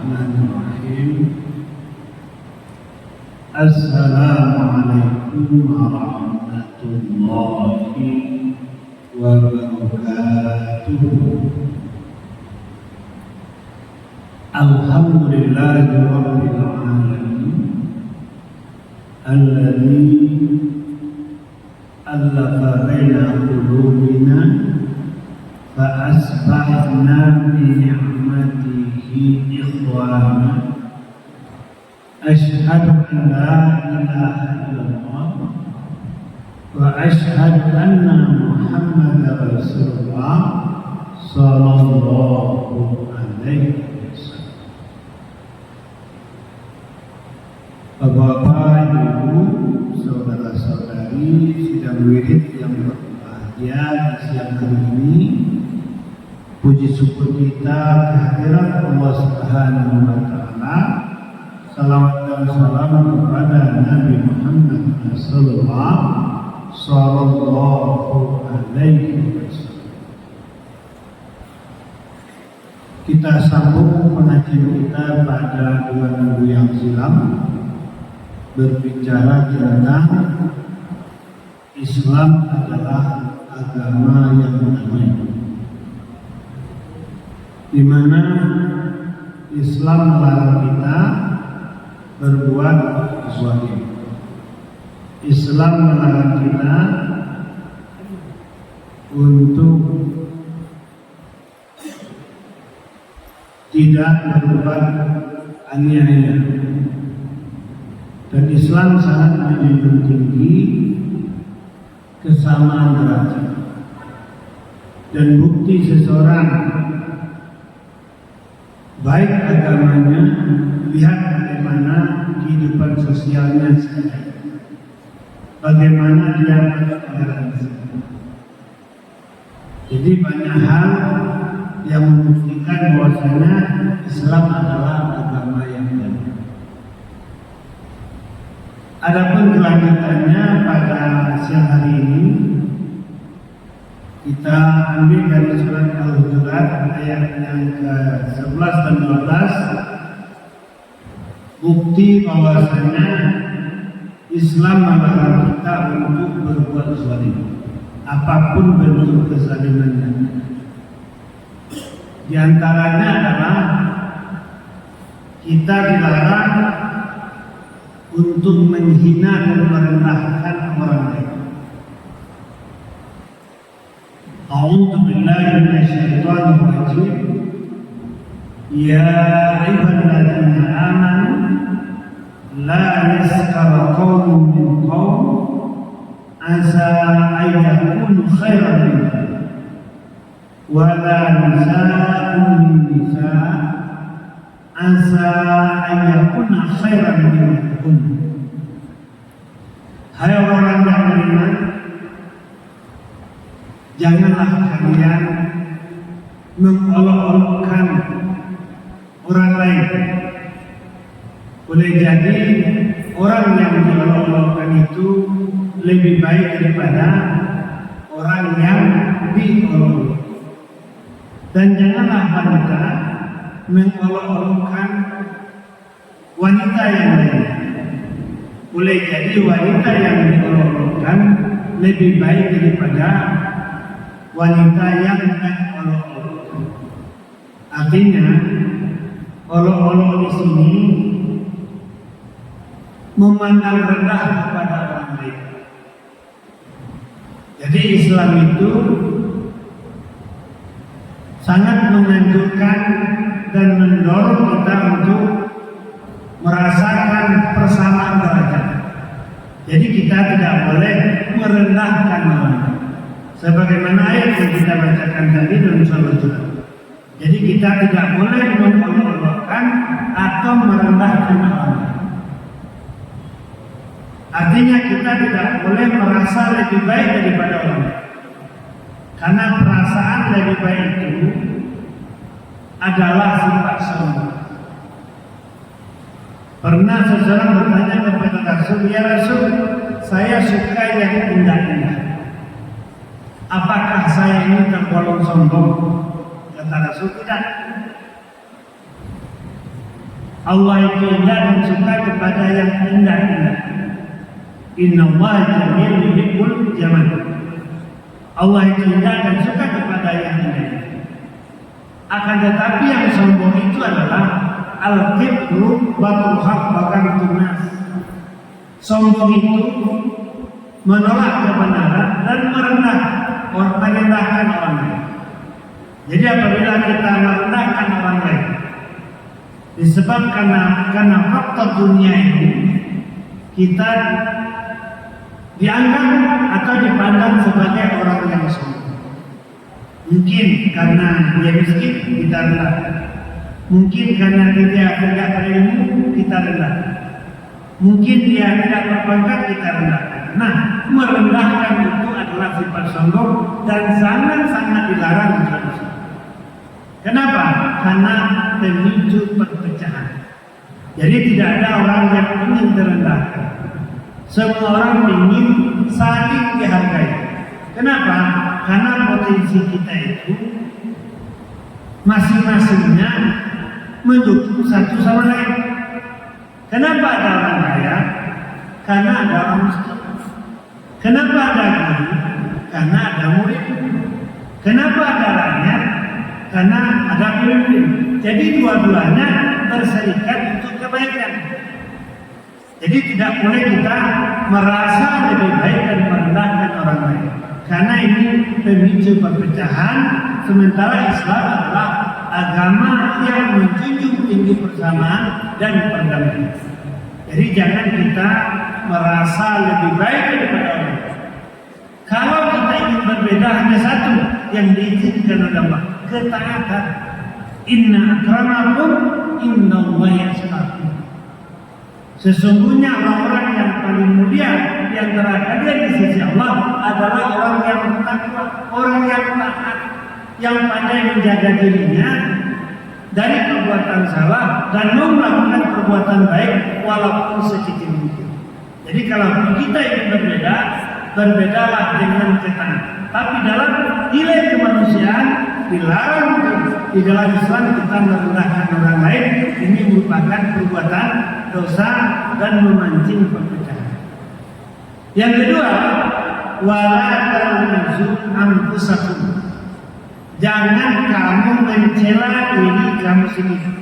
Bismillahirrahmanirrahim. Assalamualaikum warahmatullahi wabarakatuh. Alhamdulillahirabbil alamin. Alladzi allafa baina qulubina fa asbahna bi ni'matihi ikhwana. Asyhadu an la ilaha illallah wa asyhadu anna Muhammadar Rasulullah sallallahu alaihi wasallam. Bapak, Ibu, saudara-saudari sidang wirid yang berbahagia di siang hari ini, puji syukur kita kehadirat Allah Subhanahu wa taala. Salawat dan salam kepada Nabi Muhammad sallallahu alaihi wasallam. Kita sambung pengajian kita pada 2 minggu yang silam, berbicara tentang Islam adalah agama yang damai, di mana Islam melarang kita berbuat zalim. Islam melarang kita untuk tidak berbuat aniaya. Dan Islam sangat menjunjung tinggi kesamaan derajat. Dan bukti seseorang baik agamanya, lihat bagaimana kehidupan sosialnya sekarang, bagaimana dia bertoleransi. Jadi banyak hal yang membuktikan bahwasanya Islam adalah agama yang benar. Adapun kelanjutannya pada siang hari ini kita ambil dari surat Al-Hujurat ayat yang ke-11 dan 12, bukti bahwasanya Islam melarang kita untuk berbuat zalim, apapun bentuk kezalimannya. Di antaranya adalah kita dilarang untuk menghina dan merendahkan orang lain. A'udzu billahi minasyaitonir rajim. Ya ayyuhalladzina amanu la yaskar qaumun min qaum asa ayyakunu khairan minhum wa la nisaa'un min nisaa' asa ayyakuna khairan minhum. Hai orang yang beriman, janganlah kalian mengolok-olokkan orang lain. Boleh jadi orang yang diolok-olokkan itu lebih baik daripada orang yang diolok-olok. Dan janganlah wanita mengolok-olokkan wanita yang lain. Boleh jadi wanita yang diolok-olokkan lebih baik daripada wanita yang mengolok-olokkan. Artinya, olok-olok di sini memandang rendah kepada orang lain. Jadi Islam itu sangat menganjurkan dan mendorong kita untuk merasakan persamaan derajat. Jadi kita tidak boleh merendahkan orang. Sebagaimana ayat yang kita bacakan tadi dalam surah Al-Hujurat. Jadi kita tidak boleh mengolok-olokkan atau merendahkan orang. Artinya kita tidak boleh merasa lebih baik daripada orang. Karena perasaan lebih baik itu adalah sifat sombong. Pernah seseorang bertanya kepada Rasul, "Ya Rasul, saya suka yang indah-indah. Apakah saya ini tergolong sombong?" Kata Rasul, "Tidak. Allah itu indah dan suka kepada yang indah-indah. Innallaha jamilun yuhibbul jamal. Allah itu indah dan suka kepada yang indah. Akan tetapi yang sombong itu adalah al-kibru batul haq bahkan tunas. Sombong itu menolak kebenaran dan merendahkan orang lain. Jadi apabila kita merendahkan orang lain disebabkan karena faktor dunia ini, kita dianggap atau dipandang sebagai orang yang sombong. Mungkin karena dia miskin, kita rendah. Mungkin karena dia tidak berilmu, kita rendah. Mungkin dia tidak berpangkat, kita rendah. Nah, merendahkan itu adalah sifat sombong dan sangat-sangat dilarang di dalam Islam. Kenapa? Karena pemicu perpecahan. Jadi tidak ada orang yang ingin terendahkan. Semua orang ingin saling dihargai. Kenapa? Karena potensi kita itu masing-masingnya mendukung satu sama lain. Kenapa ada orang kaya? Karena ada orang miskin. Kenapa ada guru? Karena ada murid. Kenapa ada rakyat? Karena ada pemimpin. Jadi dua-duanya berserikat untuk kebaikan. Jadi tidak boleh kita merasa lebih baik dan merendahkan orang lain. Karena ini pemicu perpecahan. Sementara Islam adalah agama yang menjunjung tinggi persamaan dan perdamaian. Jadi jangan kita merasa lebih baik daripada orang lain. Kalau kita ingin berbeda hanya satu yang diizinkan oleh Allah, ketaatan. Inna akramakum innallaha yasma'u. Sesungguhnya orang-orang yang paling mulia di antara kalian di sisi Allah adalah orang yang bertakwa, orang yang taat, yang pandai menjaga dirinya dari perbuatan salah dan mau melakukan perbuatan baik walaupun sekecil mungkin. Jadi kalau kita ingin berbeda, berbedalah dengan ketaatan. Tapi dalam nilai kemanusiaan dilarang di dalam Islam kita merendahkan orang lain. Ini merupakan perbuatan dosa dan memancing perpecahan. Yang kedua, wala talmizu anfusakum. Jangan kamu mencela diri kamu sendiri.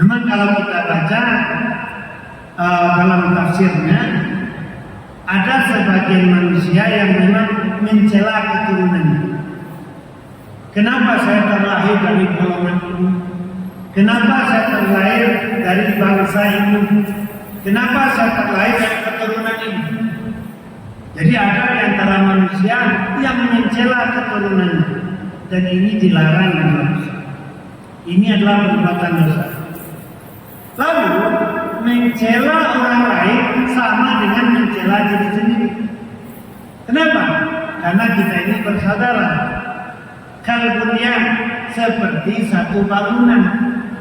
Memang kalau kita baca dalam tafsirnya, ada sebagian manusia yang memang mencela keturunannya. Kenapa saya terlahir dari golongan ini? Kenapa saya terlahir dari bangsa ini? Kenapa saya terlahir dari keturunan ini? Jadi ada di antara manusia yang mencela keturunannya, dan ini dilarang dalam Islam. Ini adalah perbuatan dosa. Lalu mencela orang lain sama dengan mencela diri sendiri. Kenapa? Karena kita ini bersaudara. Kalbunyan seperti satu bangunan,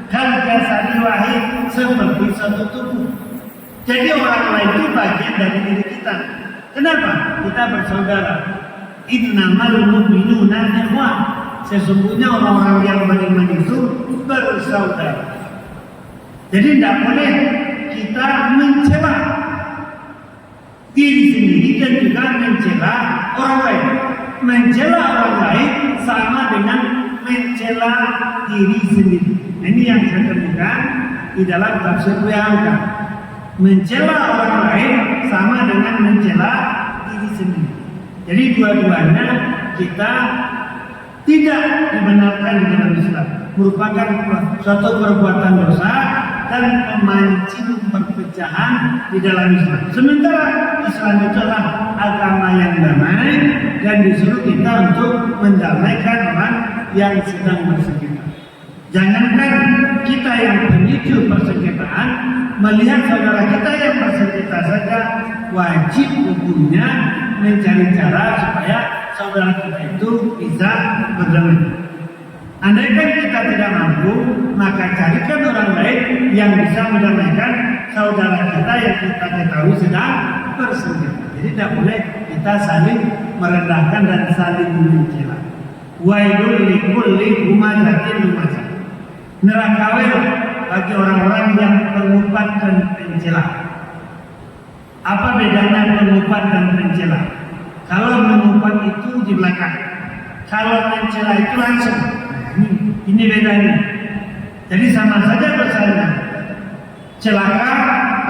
kal jasadi wahid seperti satu tubuh. Jadi orang lain itu bagian dari diri kita. Kenapa? Kita bersaudara. Innamal mu'minuna ikhwah. Sesungguhnya orang-orang yang beriman itu bersaudara. Jadi tidak boleh kita mencela diri sendiri dan juga mencela orang lain. Mencela orang lain sama dengan mencela diri sendiri. Ini yang saya temukan di dalam tafsir Buya. Mencela orang lain sama dengan mencela diri sendiri. Jadi dua-duanya kita tidak dibenarkan di dalam Islam. Merupakan suatu perbuatan dosa dan memancing perpecahan di dalam Islam. Sementara Islam itu adalah agama yang damai dan disuruh kita untuk mendamaikan orang yang sedang bersengketa. Jangankan kita yang pemicu persengketaan, melihat saudara kita yang bersengketa saja wajib hukumnya mencari cara supaya saudara kita itu bisa berdamai. Andaikan kita tidak mampu, maka carikan orang lain yang bisa mendamaikan saudara kita yang kita ketahui sedang bersengketa. Jadi tidak boleh kita saling merendahkan dan saling mencela. Wailul likulli humazatin lumazah. Neraka bagi orang-orang yang pengumpat dan pencela. Apa bedanya pengumpat dan pencela? Kalau mengumpat itu di belakang, kalau mencela itu langsung. Ini bedanya. Jadi sama saja dosanya. Celaka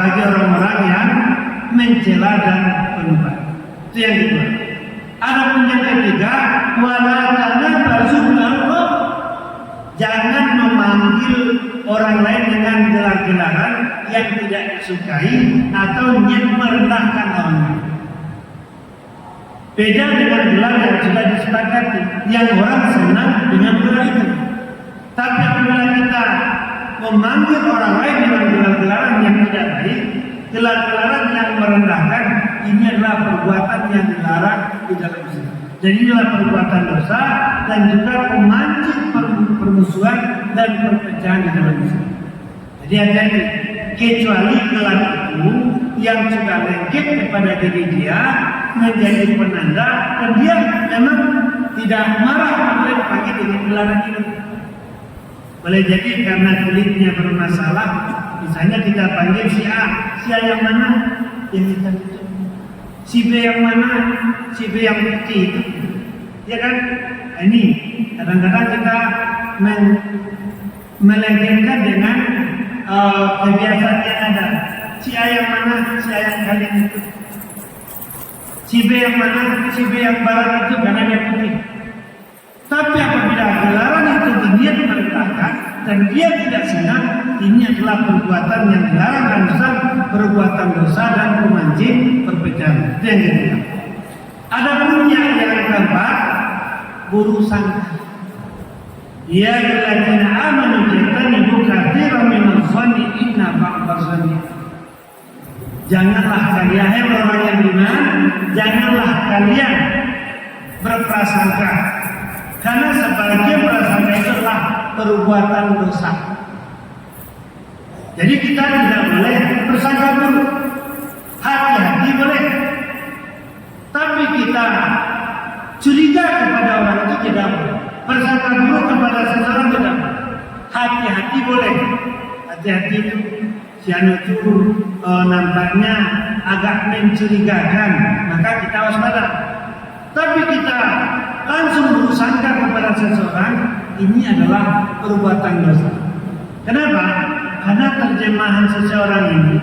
bagi orang-orang yang mencela dan pengumpat. Itu yang kedua. Adapun yang ketiga, wala tanabbazu bil-alqab. Jangan memanggil orang lain dengan gelar-gelaran yang tidak disukai atau niat merendahkan orang lain. Beda dengan gelar yang sudah disepakati, yang orang senang dengan gelar itu. Tapi apabila kita memanggil orang lain dengan gelar-gelaran yang tidak baik, gelar-gelaran yang merendahkan, ini adalah perbuatan yang dilarang di dalam Islam. Jadi inilah perbuatan dosa dan juga memancing permusuhan dan perpecahan di dalam Islam. Jadi hati-hati, kecuali gelar itu yang sudah lengket kepada diri dia menjadi penanda dan dia memang tidak marah oleh dipanggil dengan gelaran itu. Boleh jadi karena kulitnya bermasalah, misalnya kita panggil si A yang mana? Yang hitam itu. Si B yang mana? Si B yang putih itu. Ya kan? Ini kadang-kadang kita melengketkan dengan kebiasaan yang ada. Si A yang mana? Si A yang kalian itu. Si B yang mana? Si B yang barat itu karena dia putih. Tapi apabila gelaran itu diniat merendahkan dan dia tidak senang, ini adalah perbuatan yang dilarang dan dosa, perbuatan dosa dan memancing perpecahan. Itu yang kedua. Adapun yang keempat, buruk sangka. Ya ayyuhallazina amanu ijtanibu katsiran minadh-dhanni inna ba'dadh-dhanni. Janganlah kalian, hai orang yang beriman, janganlah kalian berprasangka, karena sebagian prasangka itu adalah perbuatan dosa. Jadi kita tidak boleh bersangka buruk. Hati-hati boleh, tapi kita curiga kepada orang itu tidak boleh. Bersangka buruk kepada seseorang tidak boleh. Hati-hati boleh. Hati-hati itu si anu itu nampaknya agak mencurigakan, maka kita waspada. Tapi kita langsung bersangka kepada seseorang, ini adalah perbuatan dosa. Kenapa? Karena terjemahan seseorang ini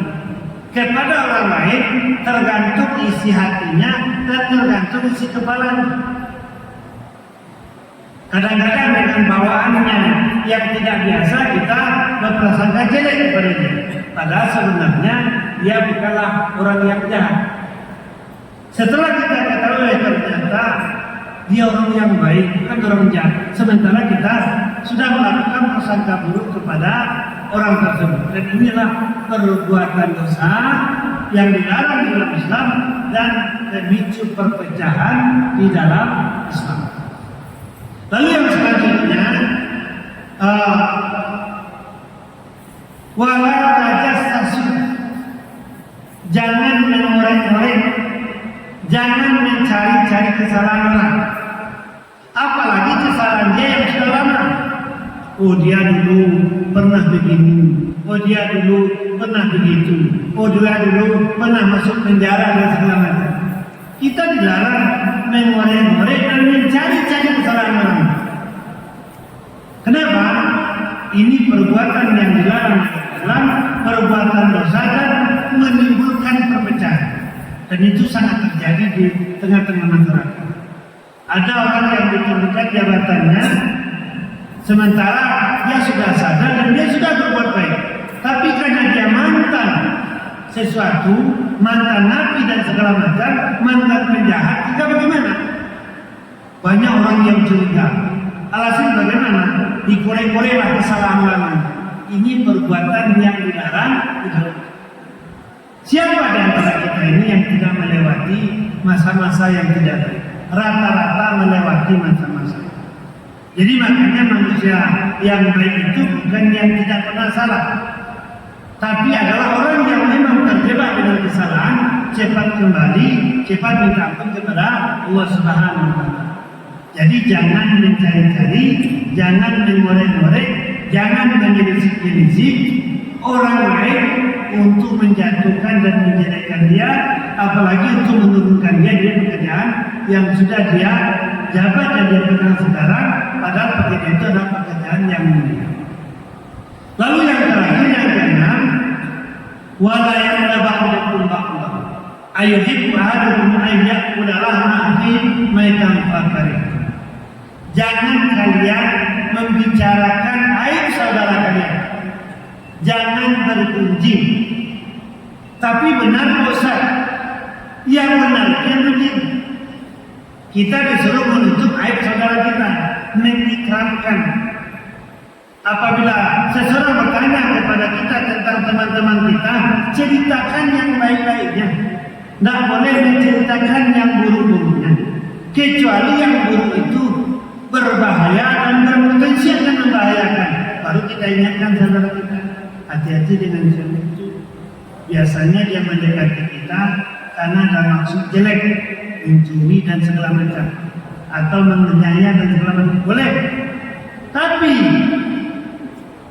kepada orang lain tergantung isi hatinya dan tergantung isi kepalanya. Kadang-kadang dengan bawaannya yang tidak biasa kita berprasangka jelek kepadanya, padahal sebenarnya dia bukanlah orang yang jahat. Setelah kita ketahui ternyata dia orang yang baik, bukan orang jahat. Sementara kita sudah melakukan prasangka buruk kepada orang tersebut. Dan inilah perbuatan dosa yang dilarang di dalam Islam dan memicu perpecahan di dalam Islam. Lalu yang selanjutnya, wala tajassasu. Jangan mengorek-ngorek, jangan mencari-cari kesalahan orang. Apalagi kesalahan dia yang sudah lama. Oh dia dulu pernah begini, oh dia dulu pernah begitu, oh dia dulu pernah masuk penjara dan segala macam. Kita dilarang mengorek-ngorek dan mencari-cari kesalahan orang. Kenapa? Ini perbuatan yang dilarang dalam perbuatan dosa dan menimbulkan perpecahan. Dan itu sangat terjadi di tengah-tengah masyarakat. Ada orang yang ditunjukkan jabatannya, sementara dia sudah sadar dan dia sudah berbuat baik. Tapi karena dia mantan sesuatu, mantan napi dan segala macam, mantan penjahat, kita bagaimana? Banyak orang yang curiga. Alasan bagaimana? Dikorek-koreklah kesalahan lama. Ini perbuatan yang dilarang. Siapa di antara kita ini yang tidak melewati masa-masa yang tidak baik? Rata-rata melewati masa-masa. Jadi makanya manusia yang baik itu bukan yang tidak pernah salah, tapi adalah orang yang memang terjebak dengan kesalahan, cepat kembali, cepat minta ampun kepada Allah Subhanahu wa Ta'ala. Jadi jangan mencari-cari, jangan mengorek-ngorek, jangan menyelisih orang lain untuk menjatuhkan dan menjelekkan dia, apalagi untuk menurunkan dia di pekerjaan yang sudah dia jabat dan dia pegang sekarang, padahal pekerjaan itu adalah pekerjaan yang mulia. Lalu yang terakhir, yang keenam, wala ya'labakum ba'dhum ayyuhibbu ahadukum an ya'kula lahma akhihi maitan fakharih. Jangan kalian membicarakan aib saudara kalian, jangan bergunjing. Tapi benar dosa, yang benar yang begini. Kita disuruh menutup aib saudara kita, mengikrarkan. Apabila seseorang bertanya kepada kita tentang teman-teman kita, ceritakan yang baik-baiknya. Tidak boleh menceritakan yang buruk-buruknya, kecuali yang buruk itu berbahaya dan berpotensi akan membahayakan. Baru kita ingatkan saudara kita, hati-hati dengan siapa itu. Biasanya dia mendekati kita karena ada maksud jelek, mencuri dan segala macam, atau menganiaya dan segala macam. Boleh, tapi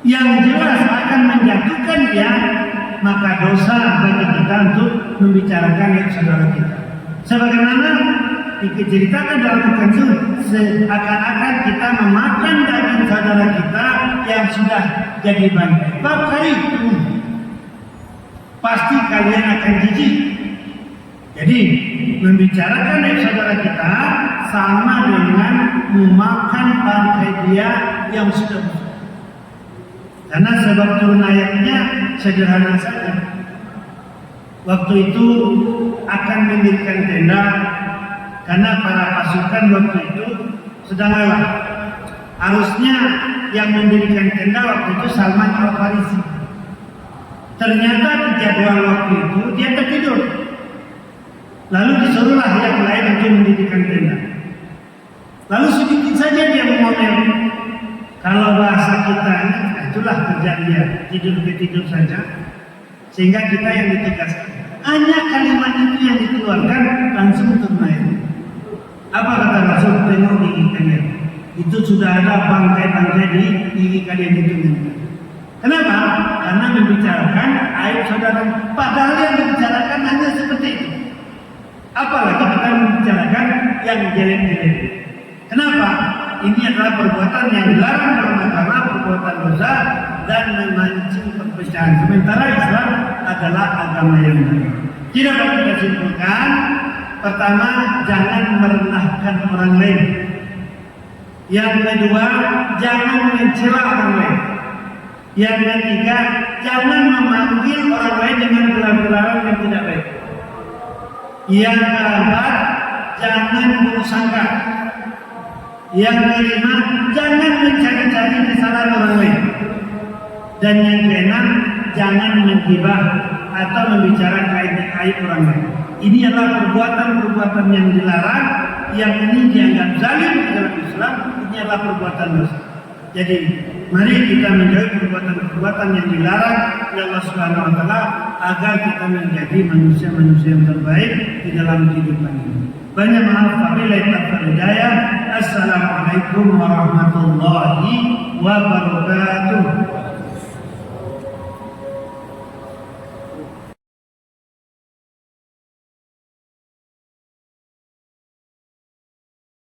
yang jelas akan menjatuhkan dia, maka dosa bagi kita untuk membicarakan yang saudara kita. Sebagaimana diceritakan dalam Al-Quran, seakan-akan kita memakan daging saudara kita yang sudah jadi bangkai. Bakar itu pasti kalian akan jijik. Jadi membicarakan dari saudara kita sama dengan memakan bangkai dia yang sudah besar. Karena sebab turun ayatnya sederhana saja. Waktu itu akan mendirikan tenda, karena para pasukan waktu itu sedang lelah. Harusnya yang mendirikan tenda waktu itu Salman Al-Farisi. Ternyata di jadwal waktu itu dia tertidur. Lalu disuruhlah yang lain untuk mendirikan tenda. Lalu sedikit saja dia mengomel. Kalau bahasa kita, itulah kerjaan dia, tidur saja. Sehingga kita yang ditugaskan. Hanya kalimat itu yang dikeluarkan langsung turun. Apa kata Rasul? Tengok gigi kalian. Itu sudah ada bangkai-bangkai di gigi kalian itu. Kenapa? Karena membicarakan aib saudara. Padahal yang dibicarakan hanya seperti itu. Apalagi kita membicarakan yang jelek-jelek. Kenapa? Ini adalah perbuatan yang dilarang dalam agama, perbuatan dosa dan memancing perpecahan. Sementara Islam adalah agama yang baik. Tidak dapat kita simpulkan. Pertama, jangan merendahkan orang lain. Yang kedua, jangan mencela orang lain. Yang ketiga, jangan memanggil orang lain dengan gelar-gelaran yang tidak baik. Yang keempat, jangan bersangka. Yang kelima, jangan mencari-cari kesalahan orang lain. Dan yang keenam, jangan menggibah atau membicarakan aib orang lain. Ini adalah perbuatan-perbuatan yang dilarang, yang ini dianggap zalim dalam Islam. Ini adalah perbuatan dosa. Jadi, mari kita menjauhi perbuatan-perbuatan yang dilarang oleh Allah Subhanahu wa taala agar kita menjadi manusia-manusia yang terbaik di dalam kehidupan ini. Banyak maaf wabillahi taufiq hidayah. Assalamualaikum warahmatullahi wabarakatuh.